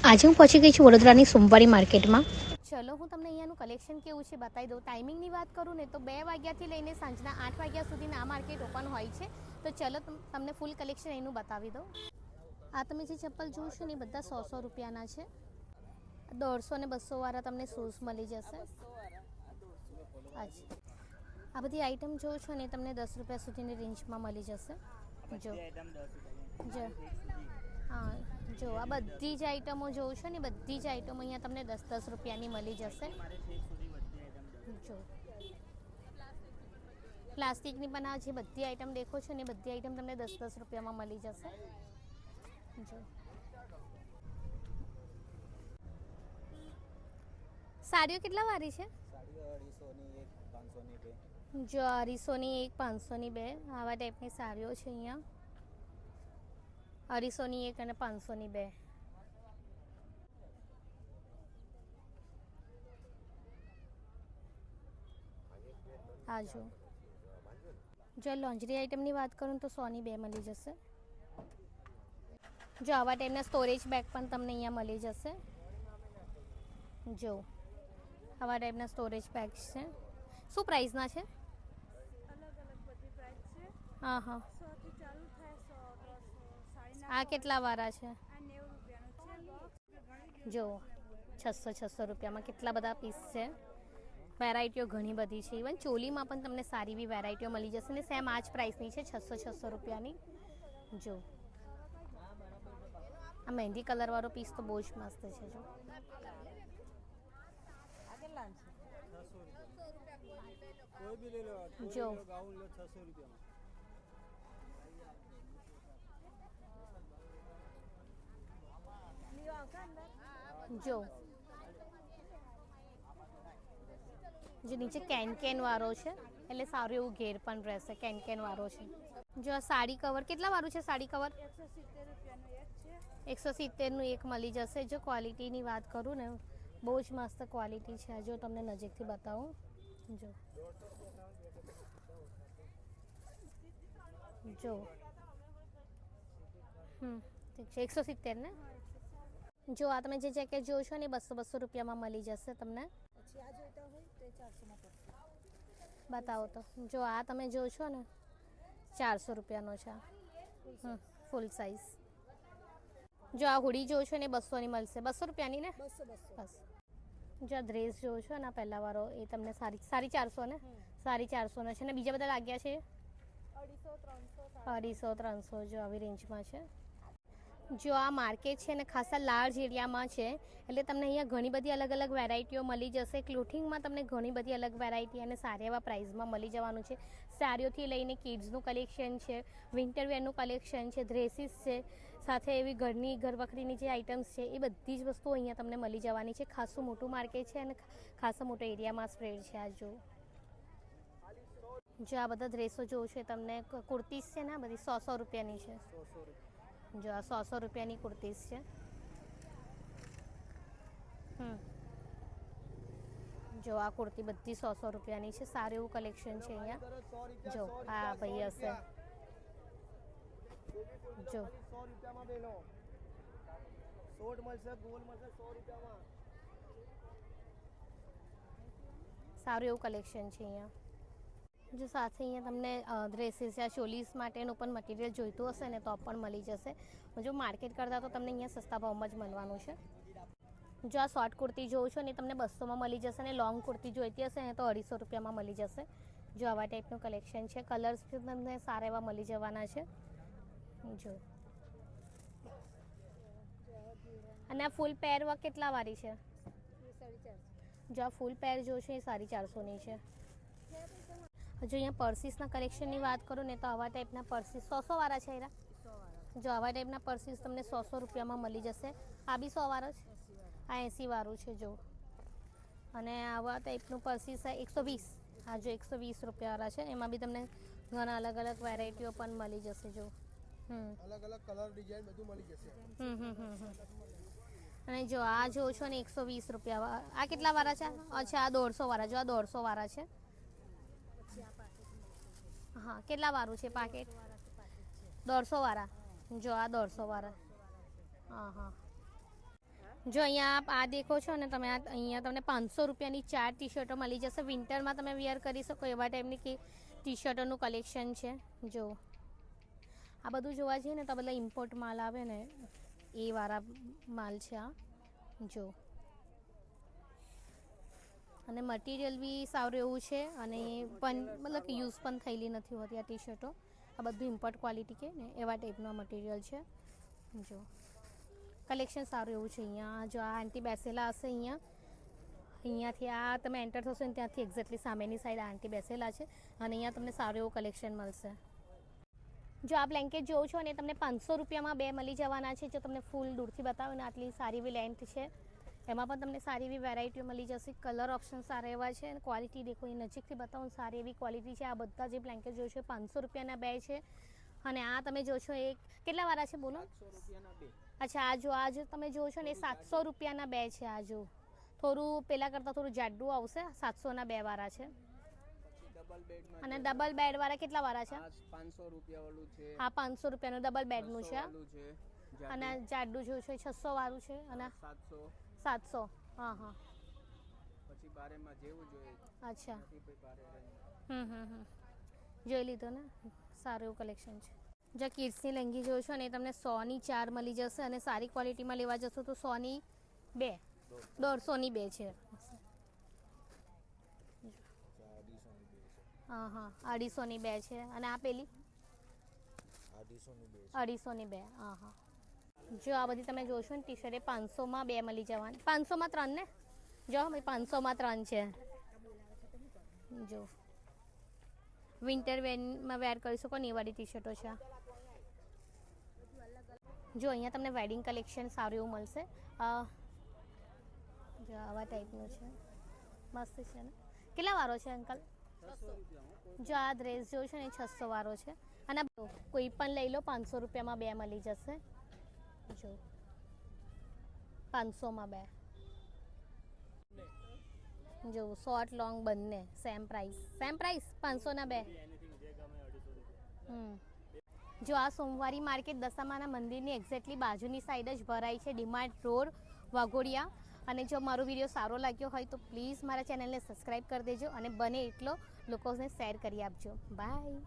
આજે હું પહોંચી ગઈ છું વડોદરાની સોમવારી માર્કેટમાં. ચલો હું તમને અહીંયાનું કલેક્શન કેવું છે બતાવી દઉં. ટાઈમિંગની વાત કરું ને તો 2 વાગ્યાથી લઈને સાંજના 8 વાગ્યા સુધીના આ માર્કેટ ઓપન હોય છે. તો ચલો તમને ફૂલ કલેક્શન એનું બતાવી દઉં. આ તમે જે ચપ્પલ જોશો ને એ બધા 100 રૂપિયાના છે. 150 ને 200 વાળા તમને શૂઝ મળી જશે. અચ્છા, આ બધી આઈટમ જોશો ને તમને 10 રૂપિયા સુધીની રેન્જમાં મળી જશે. હા, જો આ બધી જ આઈટમો જોઉં છો ને બધી જ આઈટમો અહીંયા તમને 10-10 રૂપિયાની મળી જશે. જો પ્લાસ્ટિકની પણ આ જે બધી આઈટમ દેખો છો ને બધી આઈટમ તમને 10-10 રૂપિયામાં મળી જશે. જો સાડીઓ કેટલા વાળી છે? જો 250ની એક 500ની બે આવા ટાઈપની સાડીઓ છે અહીંયા. 250ની એક અને 500ની બે. આ જો લોન્જરી આઈટમની વાત કરું તો 100ની બે મળી જશે. જો આવા ટાઈપના સ્ટોરેજ બેગ પણ તમને અહીંયા મળી જશે. જો આવા ટાઈપના સ્ટોરેજ બેગ્સ છે. શું પ્રાઇસના છે? હા હા. આ કેટલા વાળા છે? જો 600 રૂપિયામાં કેટલા બધા પીસ છે. વેરાયટીઓ ઘણી બધી છે. ઇવન ચોલીમાં પણ તમને સારી એવી વેરાયટીઓ મળી જશે ને સેમ આ જ પ્રાઇસની છે 600 રૂપિયાની. જો આ મહેંદી કલરવાળો પીસ તો બહુ જ મસ્ત છે. જો જો નીચે કેન વાળો છે એટલે સારું એવું ઘેર પણ રહેશે. કેન વાળો છે. જો આ સાડી કવર કેટલા વાળું છે? સાડી કવર 170નું એક મળી જશે. જો ક્વોલિટીની વાત કરું ને બહુ જ મસ્ત ક્વોલિટી છે. જો તમને નજીકથી બતાવું. જો ઠીક છે 170 ને. જો આ તમે જે જેકેટ જોશો ને 200 રૂપિયામાં મળી જશે તમને. બતાવો તો. જો આ તમે જોશો ને 400 રૂપિયાનો છે. ફૂલ સાઇઝ. જો આ હુડી જોશો ને 200ની મળશે. 200 રૂપિયાની ને? બસ. જો આ ડ્રેસ જોશો ને પહેલા વાળો એ તમને સાડી 450 ને 450નો છે ને બીજા બધા લાગ્યા છે 250-300 જો આવી રેન્જમાં છે. જો આ માર્કેટ છે ને ખાસા લાર્જ એરિયામાં છે એટલે તમને અહીંયા ઘણી બધી અલગ અલગ વેરાયટીઓ મળી જશે. ક્લોથિંગમાં તમને ઘણી બધી અલગ વેરાયટી અને સારા એવા પ્રાઇસમાં મળી જવાનું છે. સાડીઓથી લઈને કિડ્સનું કલેક્શન છે, વિન્ટરવેરનું કલેક્શન છે, ડ્રેસીસ છે, સાથે એવી ઘર વખરીની જે આઇટમ્સ છે એ બધી જ વસ્તુઓ અહીંયા તમને મળી જવાની છે. ખાસું મોટું માર્કેટ છે અને ખાસા મોટા એરિયામાં સ્પ્રેડ છે. આ જો આ બધા ડ્રેસો જોઉં છે તમને કુર્તીસ છે ને આ બધી 100 રૂપિયાની છે. જો આ 100 રૂપિયાની કુર્તીસ છે. જો આ કુર્તી બધી 100 રૂપિયાની છે. સારું એવું કલેક્શન છે અહીંયા. જો આ ભાઈ હશે. જો સારું એવું કલેક્શન છે અહીંયા. જો સાથે અહીંયા તમને ડ્રેસીસ યા ચોલીસ માટેનું પણ મટીરિયલ જોઈતું હશે ને તો પણ મળી જશે. જો માર્કેટ કરતાં તો તમને અહીંયા સસ્તા ભાવમાં જ મળવાનું છે. જો આ શોર્ટ કુર્તી જોઉં છો ને તમને 200માં મળી જશે ને લોંગ કુર્તી જોઈતી હશે ને તો 250 રૂપિયામાં મળી જશે. જો આવા ટાઈપનું કલેક્શન છે. કલર્સ તમને સારા એવા મળી જવાના છે. જો અને આ ફૂલ પેર કેટલા વાળી છે? જો આ ફૂલ પેર જોશો એ 450ની છે. જો અહીંયા પર્સીસના કલેક્શનની વાત કરું ને તો આવા ટાઈપના પર્સીસ 100 વાળા છે. એરા જો આવા ટાઈપના પર્સીસ તમને 100 રૂપિયામાં મળી જશે. આ બી 100 વાળો છે. આ 80 વાળું છે. જો અને આવા ટાઈપનું પર્સીસ 120. આ જો 120 રૂપિયાવાળા છે. એમાં બી તમને ઘણા અલગ અલગ વેરાયટીઓ પણ મળી જશે. જો અલગ અલગ કલર ડિઝાઇન બધું મળી જશે. અને જો આ જો છો ને 120 રૂપિયા. આ કેટલા વાળા છે? અચ્છા આ 150 વાળા. જો આ 150 વાળા છે. હા કેટલા વાળું છે પાકેટ? 150 વાળા. જો આ 150 વાળા. હા જો અહીંયા આપ આ દેખો છો ને તમે અહીંયા તમને 500 રૂપિયાની 4 ટી શર્ટો મળી જશે. વિન્ટરમાં તમે વેર કરી શકો એવા ટાઈપની ટી શર્ટોનું કલેક્શન છે. જો આ બધું જોવા જઈએ ને તો બધા ઇમ્પોર્ટ માલ આવે ને એ વાળા માલ છે આ. જો અને મટીરિયલ બી સારું એવું છે અને પણ મતલબ કે યુઝ પણ થયેલી નથી હોતી આ ટી શર્ટો. આ બધું ઇમ્પોર્ટ ક્વોલિટી કે ને એવા ટાઈપનું મટીરિયલ છે. જો કલેક્શન સારું એવું છે. અહીંયા જો આ આંટી બેસેલા હશે અહીંયાથી આ તમે એન્ટર થશો ને ત્યાંથી એક્ઝેક્ટલી સામેની સાઈડ આંટી બેસેલા છે અને અહીંયા તમને સારું એવું કલેક્શન મળશે. જો આ બ્લેન્કેટ જોવો છો ને તમને 500 રૂપિયામાં 2 મળી જવાના છે. જો તમને ફૂલ દૂરથી બતાવો ને આટલી સારી એવી લેન્થ છે. એમાં પણ તમને સારી એવી વેરાયટીઓ મળી જશે. કલર ઓપ્શન સારા એવા છે અને ક્વોલિટી દેખો એ નજીકથી બતાવો સારી એવી ક્વોલિટી છે. આ બધા જે બ્લેન્કેટ જોશો 500 રૂપિયાના 2 છે અને આ તમે જોશો એ કેટલા વાળા છે બોલો? 700 રૂપિયાના 2. અચ્છા આ જો તમે જોશો ને એ 700 રૂપિયાના 2 છે. આ જો થોડું પહેલાં કરતાં થોડું જાડું આવશે. 700ના 2 વાળા છે. ડબલ બેડમાં અને ડબલ બેડ વાળા કેટલા વાળા છે? 500 રૂપિયા વાળું છે. હા 500 રૂપિયાનું ડબલ બેડનું છે. છે અને જાડું જોશો એ 600 વાળું છે અને 700. હા હા પછી બારેમાં જેવું જોઈએ. અચ્છા બારે જોઈ લીધો ને સારું એવું કલેક્શન છે. જો કિડ્સની લેંગી જોશો ને એ તમને 100ની 4 મળી જશે અને સારી ક્વોલિટીમાં લેવા જશો તો 100ની 2 150ની 2 છે. હા હા 250ની 2 છે અને આ પેલી 250ની 2. હા હા જો આ બધી તમે જોશો ને ટી શર્ટ એ 500માં 2 મળી જવાની. 500માં 3 ને જો ભાઈ 500માં 3 છે. જો વિન્ટર વેરમાં વેર કરી શકો ને એ વાળી ટી શર્ટો છે. જો અહીંયા તમને વેડિંગ કલેક્શન સારું એવું મળશે. જો આવા ટાઈપનું છે મસ્ત છે ને. કેટલા વાળો છે અંકલ? જો આ ડ્રેસ જો છે ને એ 600 વાળો છે અને કોઈ પણ લઈ લો 500 રૂપિયામાં 2 મળી જશે. જો 500માં 2 જો શોર્ટ લોંગ બંને સેમ પ્રાઇસ 500ના 2. જો આ સોમવારી માર્કેટ દશામાના મંદિરની એક્ઝેક્ટલી બાજુની સાઈડ જ ભરાય છે. ડીમાર્ટ રોડ વાઘોડિયા. અને જો મારો વિડીયો સારો લાગ્યો હોય તો પ્લીઝ મારા ચેનલને સબસ્ક્રાઈબ કરી દેજો અને બને એટલો લોકોને શેર કરી આપજો. બાય.